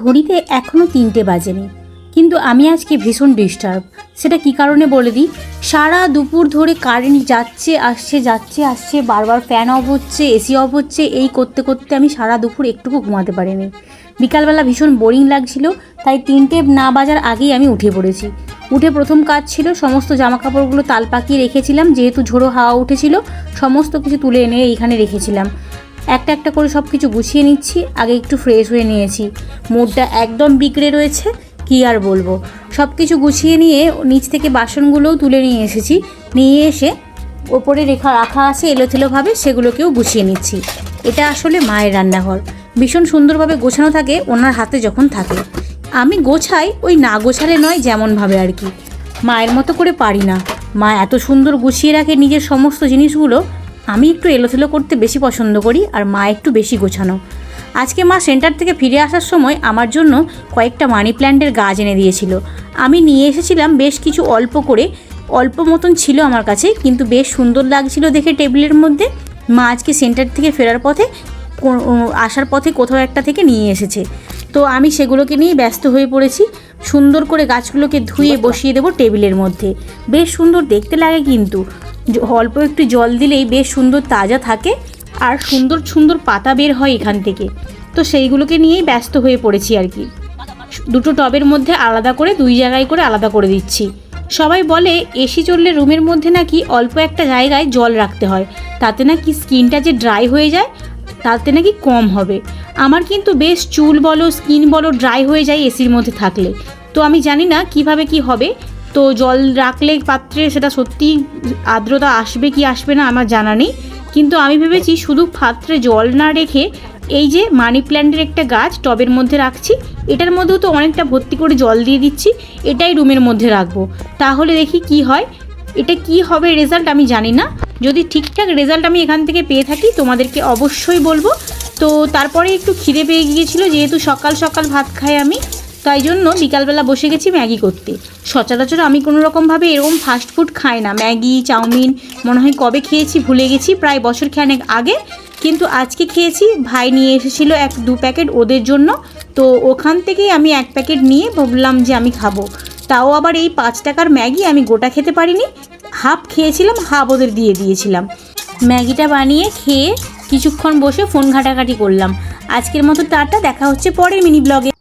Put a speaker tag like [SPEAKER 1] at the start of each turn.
[SPEAKER 1] ঘড়িতে এখনও 3টে বাজেনি, কিন্তু আমি আজকে ভীষণ ডিস্টার্ব। সেটা কী কারণে বলে দিই। সারা দুপুর ধরে কারেন্ট যাচ্ছে আসছে, বারবার ফ্যান অফ হচ্ছে, এসি অফ হচ্ছে, এই করতে করতে আমি সারা দুপুর একটুকু ঘুমাতে পারিনি। বিকালবেলা ভীষণ বোরিং লাগছিল, তাই 3টে না বাজার আগেই আমি উঠে পড়েছি। উঠে প্রথম কাজ ছিল সমস্ত জামাকাপড়গুলো তাল পাকিয়ে রেখেছিলাম, যেহেতু ঝোড়ো হাওয়া উঠেছিল সমস্ত কিছু তুলে এনে এইখানে রেখেছিলাম। একটা একটা করে সব কিছু গুছিয়ে নিচ্ছি। আগে একটু ফ্রেশ হয়ে নিয়েছি, মুডটা একদম বিগড়ে রয়েছে, কী আর বলবো। সব কিছু গুছিয়ে নিয়ে নিচ থেকে বাসনগুলোও তুলে নিয়ে এসেছি, নিয়ে এসে ওপরে রাখা আছে এলোথেলোভাবে, সেগুলোকেও গুছিয়ে নিচ্ছি। এটা আসলে মায়ের রান্নাঘর, ভীষণ সুন্দরভাবে গোছানো থাকে ওনার হাতে যখন থাকে। আমি গোছাই ওই না গোছালে নয় যেমনভাবে আর কি, মায়ের মতো করে পারি না। মা এত সুন্দর গুছিয়ে রাখে নিজের সমস্ত জিনিসগুলো, আমি একটু এলোথেলো করতে বেশি পছন্দ করি, আর মা একটু বেশি গোছানো। আজকে মা সেন্টার থেকে ফিরে আসার সময় আমার জন্য কয়েকটা মানি প্ল্যান্টের গাছ এনে দিয়েছিল। আমি নিয়ে এসেছিলাম বেশ কিছু, অল্প মতন ছিল আমার কাছে, কিন্তু বেশ সুন্দর লাগছিল দেখে টেবিলের মধ্যে। মা আজকে সেন্টার থেকে আসার পথে কোথাও একটা থেকে নিয়ে এসেছে, তো আমি সেগুলোকে নিয়ে ব্যস্ত হয়ে পড়েছি। সুন্দর করে গাছগুলোকে ধুয়ে বসিয়ে দেবো টেবিলের মধ্যে। বেশ সুন্দর দেখতে লাগে, কিন্তু অল্প একটু জল দিলেই বেশ সুন্দর তাজা থাকে, আর সুন্দর সুন্দর পাতা বের হয় এখান থেকে। তো সেইগুলোকে নিয়েই ব্যস্ত হয়ে পড়েছি আর কি। দুটো টবের মধ্যে আলাদা করে 2 জায়গায় করে আলাদা করে দিচ্ছি। সবাই বলে এসি চললে রুমের মধ্যে নাকি অল্প একটা জায়গায় জল রাখতে হয়, তাতে নাকি স্কিনটা যে ড্রাই হয়ে যায় তাতে নাকি কম হবে। আমার কিন্তু বেশ চুল বলো স্কিন বলো ড্রাই হয়ে যায় এসির মধ্যে থাকলে। তো আমি জানি না কিভাবে কি হবে, তো জল রাখলে পাত্রে সেটা সত্যি আর্দ্রতা আসবে কি আসবে না আমার জানা নেই, কিন্তু আমি ভেবেছি শুধু পাত্রে জল না রেখে এই যে মানি প্ল্যান্টের একটা গাছ টবের মধ্যে রাখছি, এটার মধ্যেও তো অনেকটা ভর্তি করে জল দিয়ে দিচ্ছি, এটাই রুমের মধ্যে রাখবো। তাহলে দেখি কি হয়, এটা কি হবে রেজাল্ট আমি জানি না। যদি ঠিকঠাক রেজাল্ট আমি এখান থেকে পেয়ে থাকি তোমাদেরকে অবশ্যই বলবো। তো তারপরে একটু খিদে পেয়ে গিয়েছিল, যেহেতু সকাল সকাল ভাত খাই আমি, তাই জন্য বিকালবেলা বসে গেছি ম্যাগি করতে। সচরাচর আমি কোনো রকমভাবে এরকম ফাস্টফুড খাই না, ম্যাগি চাউমিন মনে হয় কবে খেয়েছি ভুলে গেছি, প্রায় বছরখানেক আগে। কিন্তু আজকে খেয়েছি, ভাই নিয়ে এসেছিলো 1-2 প্যাকেট ওদের জন্য, তো ওখান থেকেই আমি 1 প্যাকেট নিয়ে ভাবলাম যে আমি খাবো। তাও আবার এই 5 টাকার ম্যাগি আমি গোটা খেতে পারিনি, হাফ খেয়েছিলাম, হাফ ওদের দিয়ে দিয়েছিলাম। ম্যাগিটা বানিয়ে খেয়ে কিছুক্ষণ বসে ফোন ঘাটাঘাটি করলাম। আজকের মতো টাটা, দেখা হচ্ছে পরের মিনি ব্লগে।